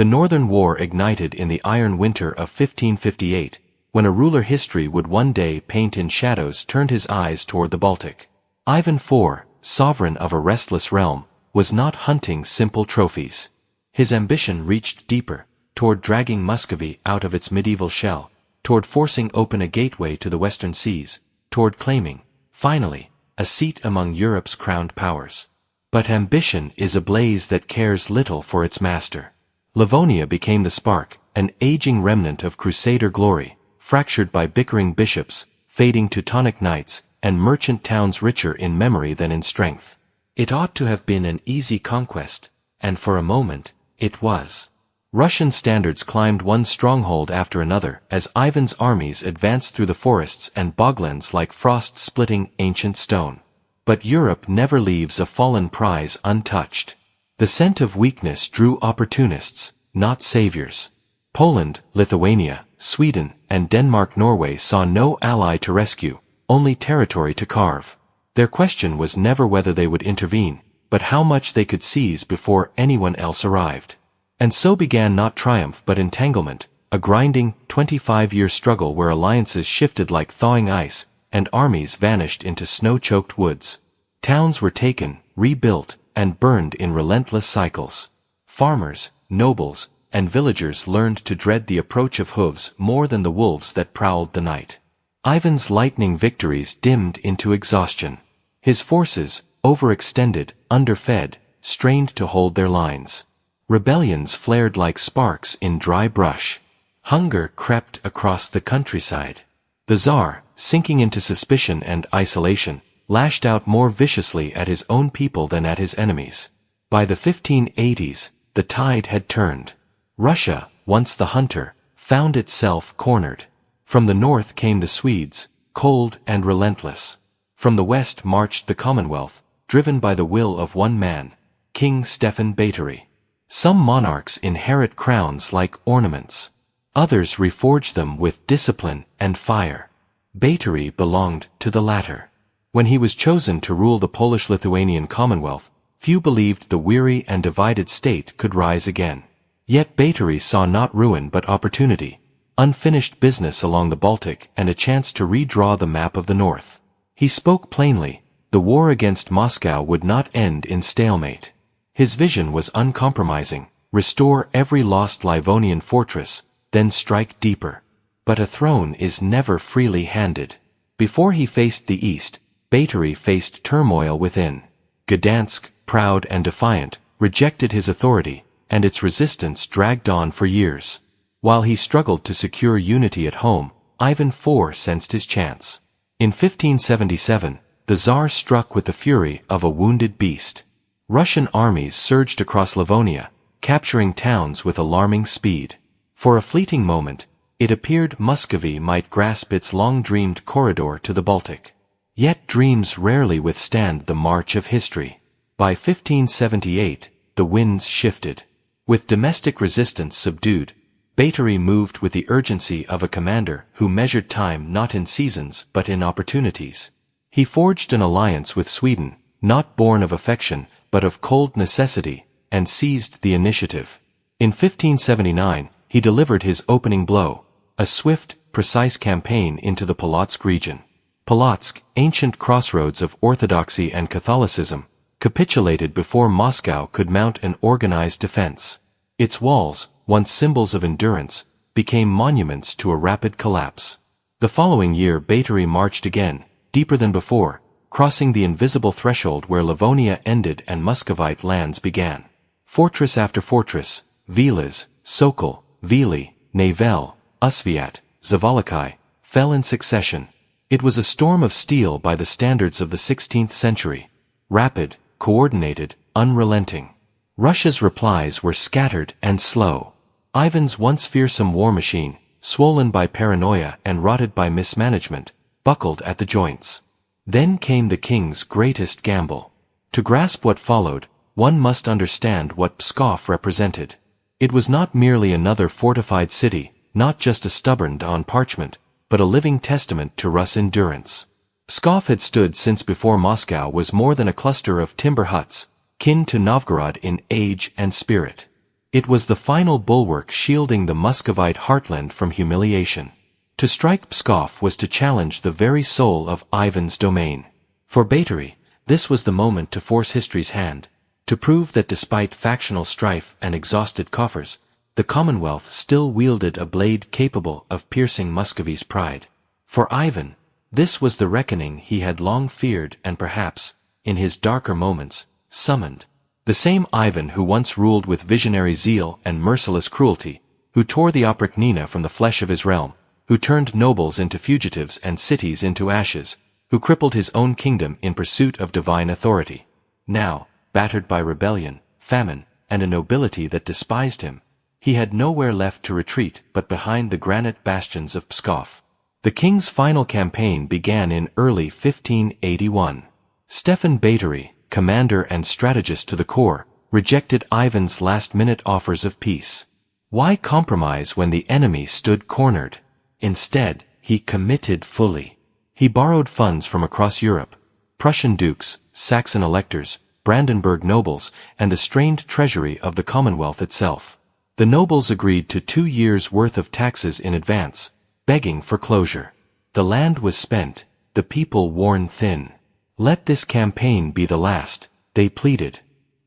The Northern War ignited in the Iron Winter of 1558, when a ruler history would one day paint in shadows turned his eyes toward the Baltic. Ivan IV, sovereign of a restless realm, was not hunting simple trophies. His ambition reached deeper, toward dragging Muscovy out of its medieval shell, toward forcing open a gateway to the western seas, toward claiming, finally, a seat among Europe's crowned powers. But ambition is a blaze that cares little for its master. Livonia became the spark, an aging remnant of Crusader glory, fractured by bickering bishops, fading Teutonic knights, and merchant towns richer in memory than in strength. It ought to have been an easy conquest, and for a moment, it was. Russian standards climbed one stronghold after another as Ivan's armies advanced through the forests and boglands like frost-splitting ancient stone. But Europe never leaves a fallen prize untouched. The scent of weakness drew opportunists, not saviors. Poland, Lithuania, Sweden, and Denmark-Norway saw no ally to rescue, only territory to carve. Their question was never whether they would intervene, but how much they could seize before anyone else arrived. And so began not triumph but entanglement, a grinding, 25-year struggle where alliances shifted like thawing ice, and armies vanished into snow-choked woods. Towns were taken, rebuilt, and burned in relentless cycles. Farmers, nobles, and villagers learned to dread the approach of hooves more than the wolves that prowled the night. Ivan's lightning victories dimmed into exhaustion. His forces, overextended, underfed, strained to hold their lines. Rebellions flared like sparks in dry brush. Hunger crept across the countryside. The Tsar, sinking into suspicion and isolation, lashed out more viciously at his own people than at his enemies. By the 1580s, the tide had turned. Russia, once the hunter, found itself cornered. From the north came the Swedes, cold and relentless. From the west marched the Commonwealth, driven by the will of one man, King Stephen Báthory. Some monarchs inherit crowns like ornaments. Others reforge them with discipline and fire. Báthory belonged to the latter. When he was chosen to rule the Polish Lithuanian Commonwealth, few believed the weary and divided state could rise again. Yet Báthory saw not ruin but opportunity, unfinished business along the Baltic and a chance to redraw the map of the North. He spoke plainly, the war against Moscow would not end in stalemate. His vision was uncompromising, restore every lost Livonian fortress, then strike deeper. But a throne is never freely handed. Before he faced the east, Báthory faced turmoil within. Gdansk, proud and defiant, rejected his authority, and its resistance dragged on for years. While he struggled to secure unity at home, Ivan IV sensed his chance. In 1577, the Tsar struck with the fury of a wounded beast. Russian armies surged across Livonia, capturing towns with alarming speed. For a fleeting moment, it appeared Muscovy might grasp its long-dreamed corridor to the Baltic. Yet dreams rarely withstand the march of history. By 1578, the winds shifted. With domestic resistance subdued, Báthory moved with the urgency of a commander who measured time not in seasons but in opportunities. He forged an alliance with Sweden, not born of affection, but of cold necessity, and seized the initiative. In 1579, he delivered his opening blow, a swift, precise campaign into the Polotsk region. Polotsk, ancient crossroads of Orthodoxy and Catholicism, capitulated before Moscow could mount an organized defense. Its walls, once symbols of endurance, became monuments to a rapid collapse. The following year Báthory marched again, deeper than before, crossing the invisible threshold where Livonia ended and Muscovite lands began. Fortress after fortress, vilas, Sokol, Vili, Navel, Usviat, Zavolikai, fell in succession. It was a storm of steel by the standards of the 16th century. Rapid, coordinated, unrelenting. Russia's replies were scattered and slow. Ivan's once fearsome war machine, swollen by paranoia and rotted by mismanagement, buckled at the joints. Then came the king's greatest gamble. To grasp what followed, one must understand what Pskov represented. It was not merely another fortified city, not just a stubborn on parchment, but a living testament to Rus' endurance. Pskov had stood since before Moscow was more than a cluster of timber huts, kin to Novgorod in age and spirit. It was the final bulwark shielding the Muscovite heartland from humiliation. To strike Pskov was to challenge the very soul of Ivan's domain. For Báthory, this was the moment to force history's hand, to prove that despite factional strife and exhausted coffers, the Commonwealth still wielded a blade capable of piercing Muscovy's pride. For Ivan, this was the reckoning he had long feared and perhaps, in his darker moments, summoned. The same Ivan who once ruled with visionary zeal and merciless cruelty, who tore the Oprichnina from the flesh of his realm, who turned nobles into fugitives and cities into ashes, who crippled his own kingdom in pursuit of divine authority. Now, battered by rebellion, famine, and a nobility that despised him, he had nowhere left to retreat but behind the granite bastions of Pskov. The king's final campaign began in early 1581. Stephen Báthory, commander and strategist to the core, rejected Ivan's last-minute offers of peace. Why compromise when the enemy stood cornered? Instead, he committed fully. He borrowed funds from across Europe, Prussian dukes, Saxon electors, Brandenburg nobles, and the strained treasury of the Commonwealth itself. The nobles agreed to 2 years' worth of taxes in advance, begging for closure. The land was spent, the people worn thin. Let this campaign be the last, they pleaded.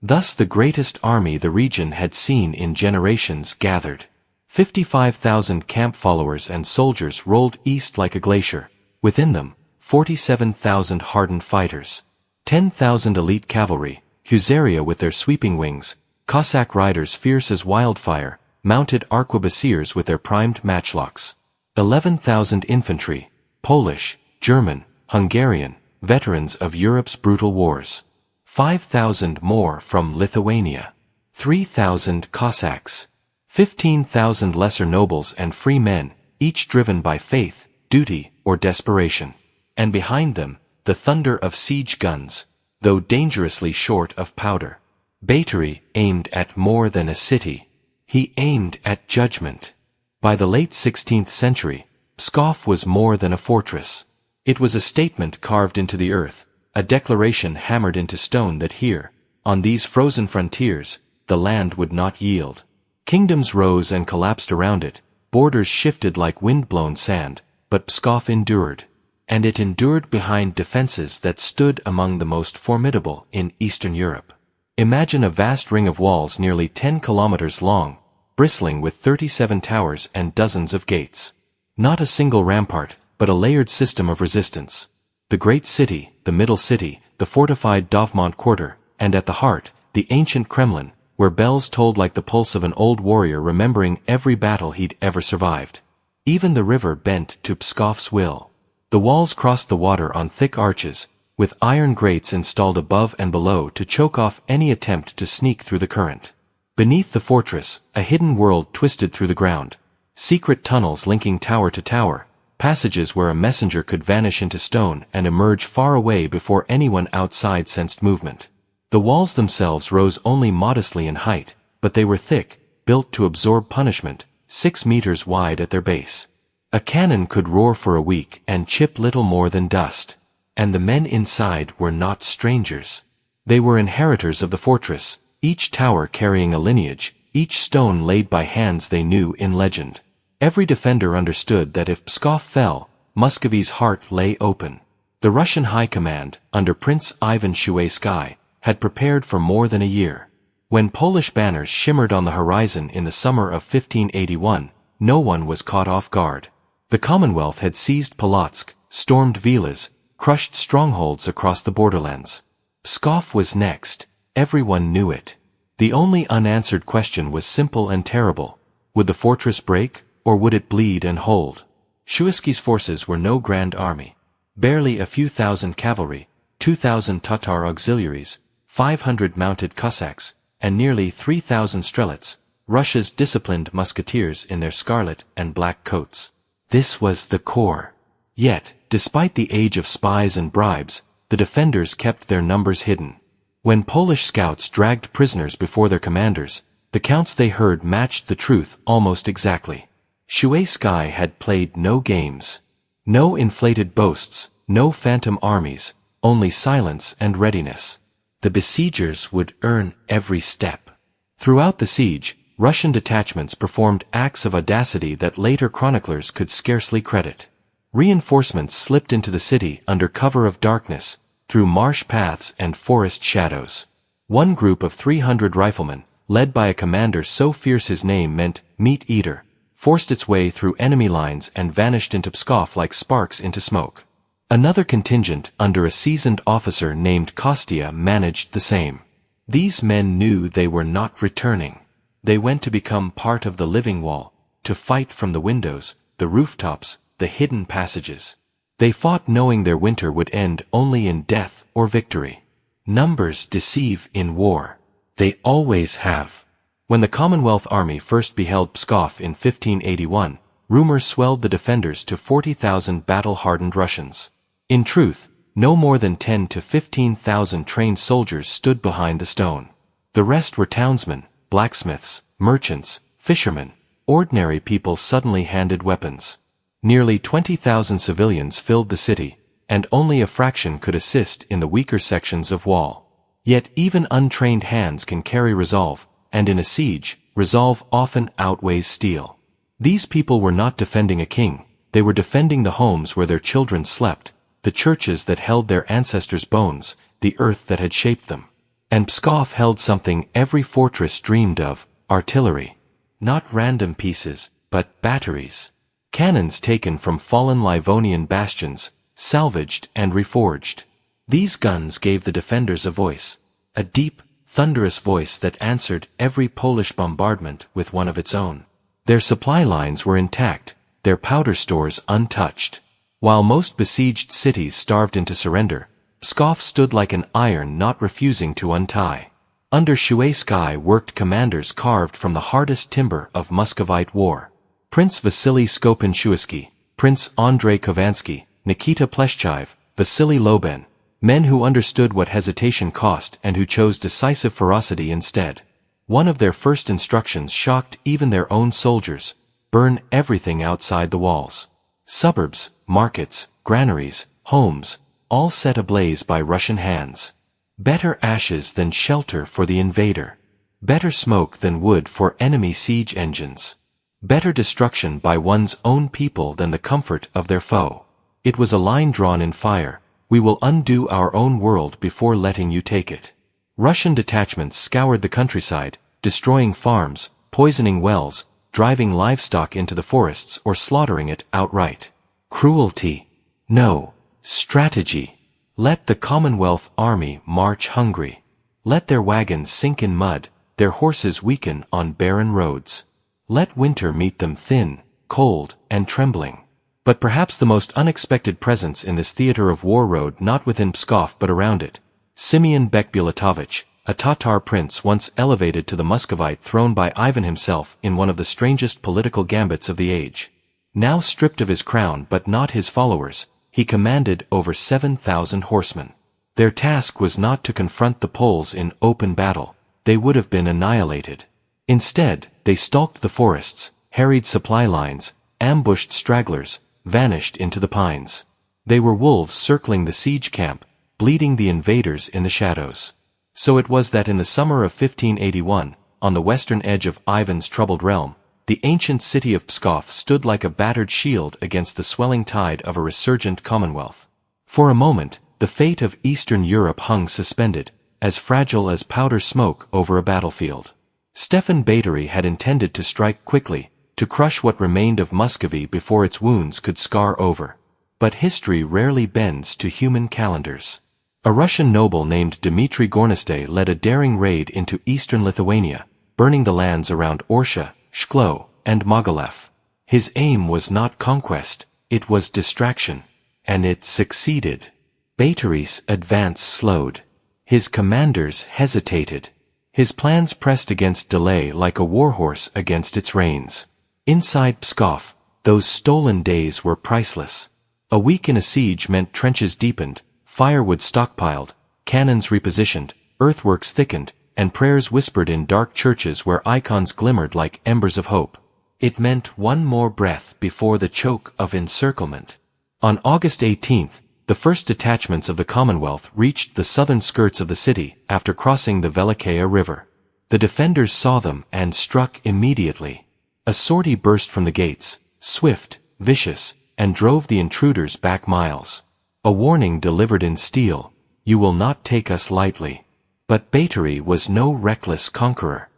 Thus the greatest army the region had seen in generations gathered. 55,000 camp followers and soldiers rolled east like a glacier. Within them, 47,000 hardened fighters. 10,000 elite cavalry, husaria with their sweeping wings, Cossack riders fierce as wildfire, mounted arquebusiers with their primed matchlocks. 11,000 infantry, Polish, German, Hungarian, veterans of Europe's brutal wars. 5,000 more from Lithuania. 3,000 Cossacks. 15,000 lesser nobles and free men, each driven by faith, duty, or desperation. And behind them, the thunder of siege guns, though dangerously short of powder. Báthory aimed at more than a city. He aimed at judgment. By the late 16th century, Pskov was more than a fortress. It was a statement carved into the earth, a declaration hammered into stone that here, on these frozen frontiers, the land would not yield. Kingdoms rose and collapsed around it, borders shifted like wind-blown sand, but Pskov endured. And it endured behind defenses that stood among the most formidable in Eastern Europe. Imagine a vast ring of walls nearly 10 kilometers long, bristling with 37 towers and dozens of gates. Not a single rampart, but a layered system of resistance. The great city, the middle city, the fortified Dovmont quarter, and at the heart, the ancient Kremlin, where bells tolled like the pulse of an old warrior remembering every battle he'd ever survived. Even the river bent to Pskov's will. The walls crossed the water on thick arches, with iron grates installed above and below to choke off any attempt to sneak through the current. Beneath the fortress, a hidden world twisted through the ground. Secret tunnels linking tower to tower, passages where a messenger could vanish into stone and emerge far away before anyone outside sensed movement. The walls themselves rose only modestly in height, but they were thick, built to absorb punishment, 6 meters wide at their base. A cannon could roar for a week and chip little more than dust. And the men inside were not strangers. They were inheritors of the fortress, each tower carrying a lineage, each stone laid by hands they knew in legend. Every defender understood that if Pskov fell, Muscovy's heart lay open. The Russian High Command, under Prince Ivan Shuaysky, had prepared for more than a year. When Polish banners shimmered on the horizon in the summer of 1581, no one was caught off guard. The Commonwealth had seized Polotsk, stormed villas, crushed strongholds across the borderlands. Pskov was next. Everyone knew it. The only unanswered question was simple and terrible. Would the fortress break, or would it bleed and hold? Shuisky's forces were no grand army. Barely a few thousand cavalry, 2,000 Tatar auxiliaries, 500 mounted Cossacks, and nearly 3,000 strelets, Russia's disciplined musketeers in their scarlet and black coats. This was the core. Yet, despite the age of spies and bribes, the defenders kept their numbers hidden. When Polish scouts dragged prisoners before their commanders, the counts they heard matched the truth almost exactly. Shuaysky had played no games. No inflated boasts, no phantom armies, only silence and readiness. The besiegers would earn every step. Throughout the siege, Russian detachments performed acts of audacity that later chroniclers could scarcely credit. Reinforcements slipped into the city under cover of darkness, through marsh paths and forest shadows. One group of 300 riflemen, led by a commander so fierce his name meant meat eater, forced its way through enemy lines and vanished into Pskov like sparks into smoke. Another contingent under a seasoned officer named Kostya managed the same. These men knew they were not returning. They went to become part of the living wall, to fight from the windows, the rooftops, the hidden passages. They fought knowing their winter would end only in death or victory. Numbers deceive in war. They always have. When the Commonwealth Army first beheld Pskov in 1581, rumors swelled the defenders to 40,000 battle-hardened Russians. In truth, no more than 10 to 15,000 trained soldiers stood behind the stone. The rest were townsmen, blacksmiths, merchants, fishermen, ordinary people suddenly handed weapons. Nearly 20,000 civilians filled the city, and only a fraction could assist in the weaker sections of wall. Yet even untrained hands can carry resolve, and in a siege, resolve often outweighs steel. These people were not defending a king, they were defending the homes where their children slept, the churches that held their ancestors' bones, the earth that had shaped them. And Pskov held something every fortress dreamed of, artillery. Not random pieces, but batteries. Cannons taken from fallen Livonian bastions, salvaged and reforged. These guns gave the defenders a voice, a deep, thunderous voice that answered every Polish bombardment with one of its own. Their supply lines were intact, their powder stores untouched. While most besieged cities starved into surrender, Pskov stood like an iron not refusing to untie. Under Shuai sky worked commanders carved from the hardest timber of Muscovite war. Prince Vasily Skopin-Shuisky, Prince Andrei Khovansky, Nikita Pleshchaev, Vasily Loben, men who understood what hesitation cost and who chose decisive ferocity instead. One of their first instructions shocked even their own soldiers: burn everything outside the walls. Suburbs, markets, granaries, homes, all set ablaze by Russian hands. Better ashes than shelter for the invader. Better smoke than wood for enemy siege engines. Better destruction by one's own people than the comfort of their foe. It was a line drawn in fire: we will undo our own world before letting you take it. Russian detachments scoured the countryside, destroying farms, poisoning wells, driving livestock into the forests or slaughtering it outright. Cruelty? No. Strategy. Let the Commonwealth Army march hungry. Let their wagons sink in mud, their horses weaken on barren roads. Let winter meet them thin, cold, and trembling. But perhaps the most unexpected presence in this theater of war rode not within Pskov but around it. Simeon Bekbulatovich, a Tatar prince once elevated to the Muscovite throne by Ivan himself in one of the strangest political gambits of the age. Now stripped of his crown but not his followers, he commanded over 7,000 horsemen. Their task was not to confront the Poles in open battle. They would have been annihilated. Instead, they stalked the forests, harried supply lines, ambushed stragglers, vanished into the pines. They were wolves circling the siege camp, bleeding the invaders in the shadows. So it was that in the summer of 1581, on the western edge of Ivan's troubled realm, the ancient city of Pskov stood like a battered shield against the swelling tide of a resurgent commonwealth. For a moment, the fate of Eastern Europe hung suspended, as fragile as powder smoke over a battlefield. Stephen Báthory had intended to strike quickly, to crush what remained of Muscovy before its wounds could scar over. But history rarely bends to human calendars. A Russian noble named Dmitry Gornystay led a daring raid into eastern Lithuania, burning the lands around Orsha, Shklo, and Mogilev. His aim was not conquest, it was distraction. And it succeeded. Báthory's advance slowed. His commanders hesitated. His plans pressed against delay like a warhorse against its reins. Inside Pskov, those stolen days were priceless. A week in a siege meant trenches deepened, firewood stockpiled, cannons repositioned, earthworks thickened, and prayers whispered in dark churches where icons glimmered like embers of hope. It meant one more breath before the choke of encirclement. On August 18th, the first detachments of the Commonwealth reached the southern skirts of the city after crossing the Velikaya River. The defenders saw them and struck immediately. A sortie burst from the gates, swift, vicious, and drove the intruders back miles. A warning delivered in steel, "You will not take us lightly." But Báthory was no reckless conqueror.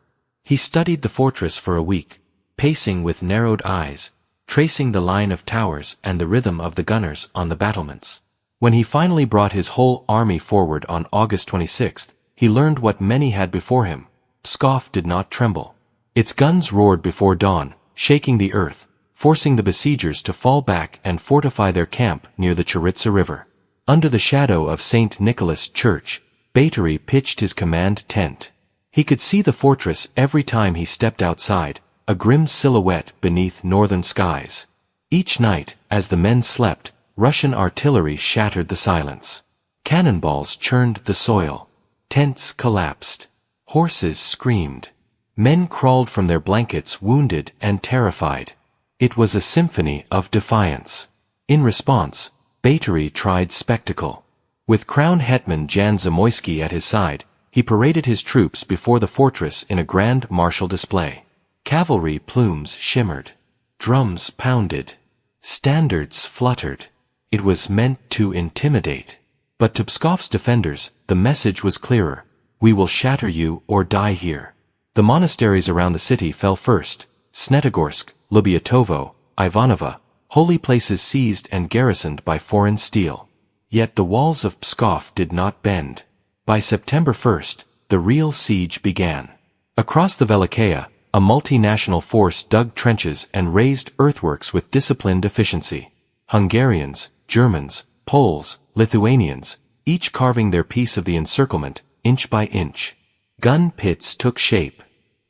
He studied the fortress for a week, pacing with narrowed eyes, tracing the line of towers and the rhythm of the gunners on the battlements. When he finally brought his whole army forward on August 26th, he learned what many had before him: Pskov did not tremble. Its guns roared before dawn, shaking the earth, forcing the besiegers to fall back and fortify their camp near the Charitsa River. Under the shadow of St. Nicholas Church, Báthory pitched his command tent. He could see the fortress every time he stepped outside, a grim silhouette beneath northern skies. Each night, as the men slept, Russian artillery shattered the silence. Cannonballs churned the soil. Tents collapsed. Horses screamed. Men crawled from their blankets wounded and terrified. It was a symphony of defiance. In response, Báthory tried spectacle. With Crown Hetman Jan Zamoyski at his side, he paraded his troops before the fortress in a grand martial display. Cavalry plumes shimmered. Drums pounded. Standards fluttered. It was meant to intimidate. But to Pskov's defenders, the message was clearer: "We will shatter you or die here." The monasteries around the city fell first: Snetogorsk, Lubiatovo, Ivanova, holy places seized and garrisoned by foreign steel. Yet the walls of Pskov did not bend. By September 1st, the real siege began. Across the Velikaya, a multinational force dug trenches and raised earthworks with disciplined efficiency. Hungarians, Germans, Poles, Lithuanians, each carving their piece of the encirclement, inch by inch. Gun pits took shape.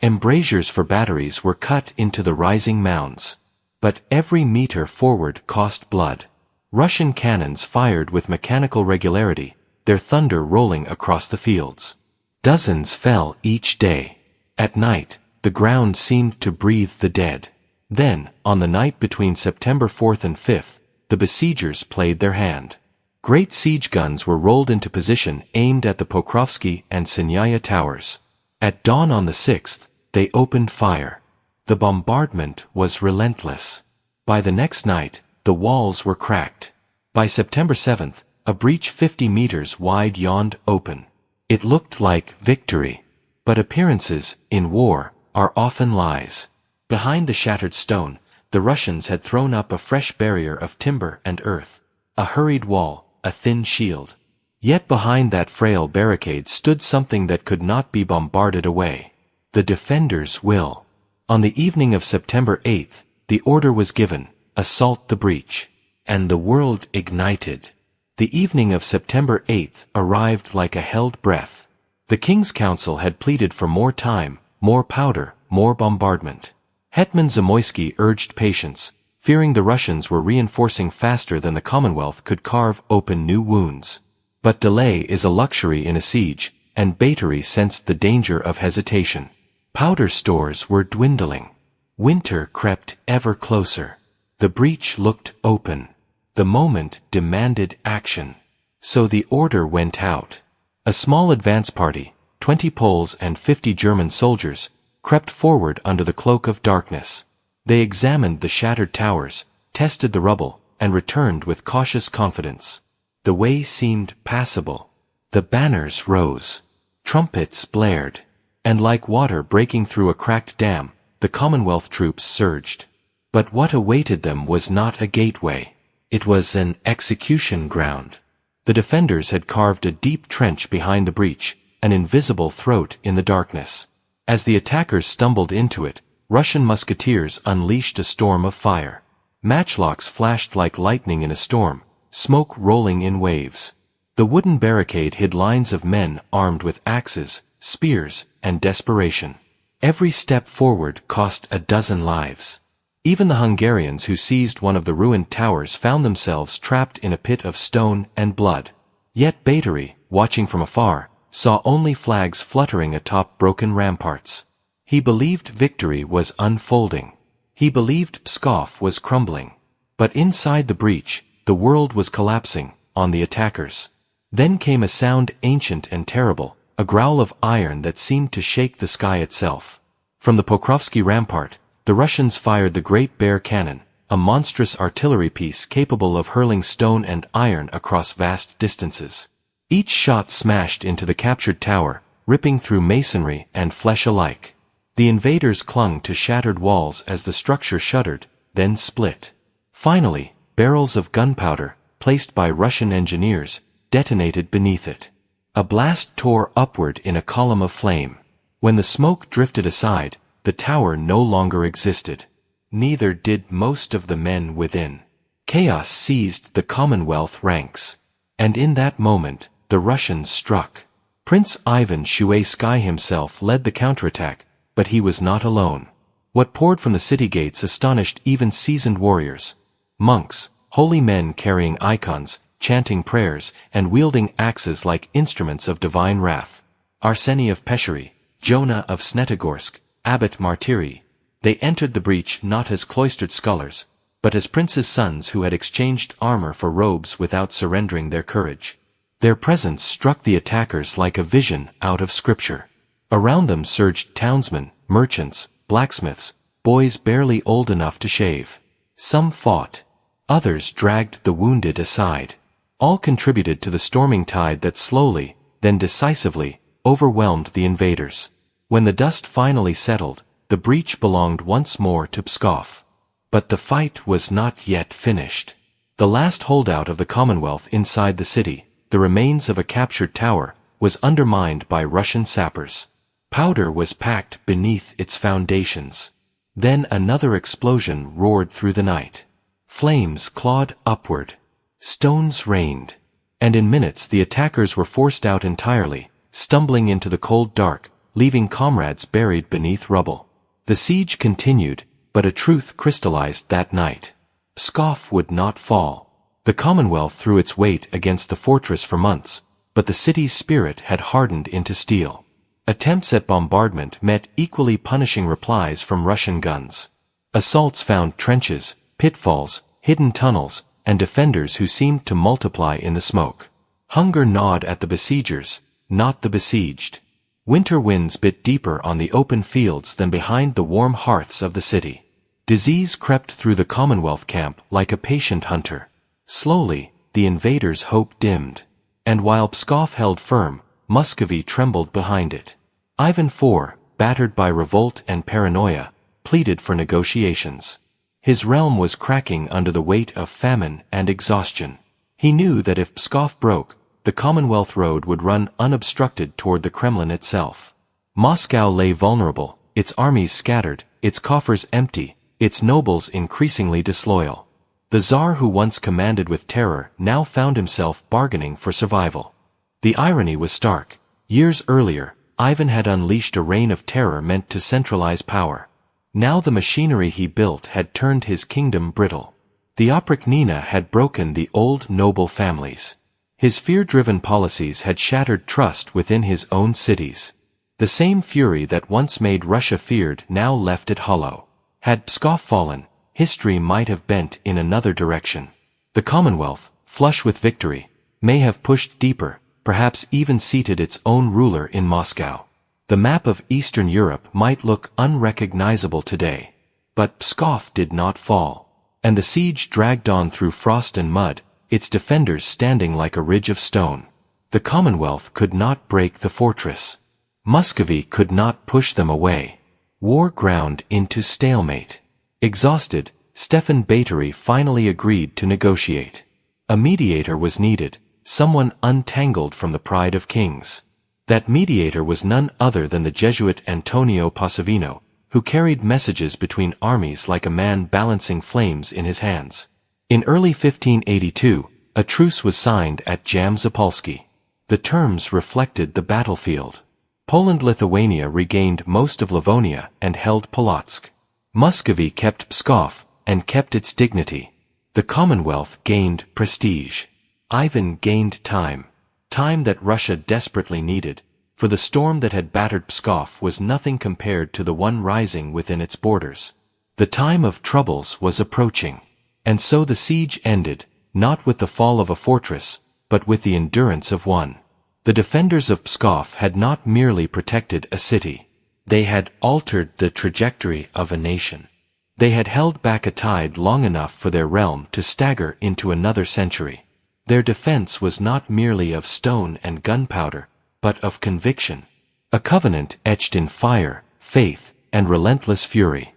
Embrasures for batteries were cut into the rising mounds. But every meter forward cost blood. Russian cannons fired with mechanical regularity, their thunder rolling across the fields. Dozens fell each day. At night, the ground seemed to breathe the dead. Then, on the night between September 4th and 5th, the besiegers played their hand. Great siege guns were rolled into position aimed at the Pokrovsky and Sinyaya towers. At dawn on the 6th, they opened fire. The bombardment was relentless. By the next night, the walls were cracked. By September 7th, a breach 50 meters wide yawned open. It looked like victory. But appearances, in war, are often lies. Behind the shattered stone, the Russians had thrown up a fresh barrier of timber and earth. A hurried wall, a thin shield. Yet behind that frail barricade stood something that could not be bombarded away: the defenders' will. On the evening of September 8th, the order was given: assault the breach. And the world ignited. The evening of September 8th arrived like a held breath. The King's Council had pleaded for more time, more powder, more bombardment. Hetman Zamoyski urged patience, fearing the Russians were reinforcing faster than the Commonwealth could carve open new wounds. But delay is a luxury in a siege, and Báthory sensed the danger of hesitation. Powder stores were dwindling. Winter crept ever closer. The breach looked open. The moment demanded action. So the order went out. A small advance party, 20 Poles and 50 German soldiers, crept forward under the cloak of darkness. They examined the shattered towers, tested the rubble, and returned with cautious confidence. The way seemed passable. The banners rose. Trumpets blared. And like water breaking through a cracked dam, the Commonwealth troops surged. But what awaited them was not a gateway. It was an execution ground. The defenders had carved a deep trench behind the breach, an invisible throat in the darkness. As the attackers stumbled into it, Russian musketeers unleashed a storm of fire. Matchlocks flashed like lightning in a storm, smoke rolling in waves. The wooden barricade hid lines of men armed with axes, spears, and desperation. Every step forward cost a dozen lives. Even the Hungarians who seized one of the ruined towers found themselves trapped in a pit of stone and blood. Yet Báthory, watching from afar, saw only flags fluttering atop broken ramparts. He believed victory was unfolding. He believed Pskov was crumbling. But inside the breach, the world was collapsing, on the attackers. Then came a sound ancient and terrible, a growl of iron that seemed to shake the sky itself. From the Pokrovsky rampart, the Russians fired the Great Bear Cannon, a monstrous artillery piece capable of hurling stone and iron across vast distances. Each shot smashed into the captured tower, ripping through masonry and flesh alike. The invaders clung to shattered walls as the structure shuddered, then split. Finally, barrels of gunpowder, placed by Russian engineers, detonated beneath it. A blast tore upward in a column of flame. When the smoke drifted aside, the tower no longer existed. Neither did most of the men within. Chaos seized the Commonwealth ranks. And in that moment, the Russians struck. Prince Ivan Shuaysky himself led the counterattack, but he was not alone. What poured from the city gates astonished even seasoned warriors. Monks, holy men carrying icons, chanting prayers, and wielding axes like instruments of divine wrath. Arseny of Peshery, Jonah of Snetogorsk, Abbot Martyri. They entered the breach not as cloistered scholars, but as princes' sons who had exchanged armor for robes without surrendering their courage. Their presence struck the attackers like a vision out of Scripture. Around them surged townsmen, merchants, blacksmiths, boys barely old enough to shave. Some fought. Others dragged the wounded aside. All contributed to the storming tide that slowly, then decisively, overwhelmed the invaders. When the dust finally settled, the breach belonged once more to Pskov. But the fight was not yet finished. The last holdout of the Commonwealth inside the city, the remains of a captured tower, was undermined by Russian sappers. Powder was packed beneath its foundations. Then another explosion roared through the night. Flames clawed upward. Stones rained. And in minutes the attackers were forced out entirely, stumbling into the cold dark, leaving comrades buried beneath rubble. The siege continued, but a truth crystallized that night. Pskov would not fall. The Commonwealth threw its weight against the fortress for months, but the city's spirit had hardened into steel. Attempts at bombardment met equally punishing replies from Russian guns. Assaults found trenches, pitfalls, hidden tunnels, and defenders who seemed to multiply in the smoke. Hunger gnawed at the besiegers, not the besieged. Winter winds bit deeper on the open fields than behind the warm hearths of the city. Disease crept through the Commonwealth camp like a patient hunter. Slowly, the invaders' hope dimmed. And while Pskov held firm, Muscovy trembled behind it. Ivan IV, battered by revolt and paranoia, pleaded for negotiations. His realm was cracking under the weight of famine and exhaustion. He knew that if Pskov broke, the Commonwealth road would run unobstructed toward the Kremlin itself. Moscow lay vulnerable, its armies scattered, its coffers empty, its nobles increasingly disloyal. The Tsar who once commanded with terror now found himself bargaining for survival. The irony was stark. Years earlier, Ivan had unleashed a reign of terror meant to centralize power. Now the machinery he built had turned his kingdom brittle. The Oprichnina had broken the old noble families. His fear-driven policies had shattered trust within his own cities. The same fury that once made Russia feared now left it hollow. Had Pskov fallen, history might have bent in another direction. The Commonwealth, flush with victory, may have pushed deeper, perhaps even seated its own ruler in Moscow. The map of Eastern Europe might look unrecognizable today. But Pskov did not fall. And the siege dragged on through frost and mud, its defenders standing like a ridge of stone. The Commonwealth could not break the fortress. Muscovy could not push them away. War ground into stalemate. Exhausted, Stephen Báthory finally agreed to negotiate. A mediator was needed, someone untangled from the pride of kings. That mediator was none other than the Jesuit Antonio Passavino, who carried messages between armies like a man balancing flames in his hands. In early 1582, a truce was signed at Zapolsky. The terms reflected the battlefield. Poland-Lithuania regained most of Livonia and held Polotsk. Muscovy kept Pskov and kept its dignity. The Commonwealth gained prestige. Ivan gained time. Time that Russia desperately needed, for the storm that had battered Pskov was nothing compared to the one rising within its borders. The time of troubles was approaching. And so the siege ended, not with the fall of a fortress, but with the endurance of one. The defenders of Pskov had not merely protected a city. They had altered the trajectory of a nation. They had held back a tide long enough for their realm to stagger into another century. Their defense was not merely of stone and gunpowder, but of conviction. A covenant etched in fire, faith, and relentless fury.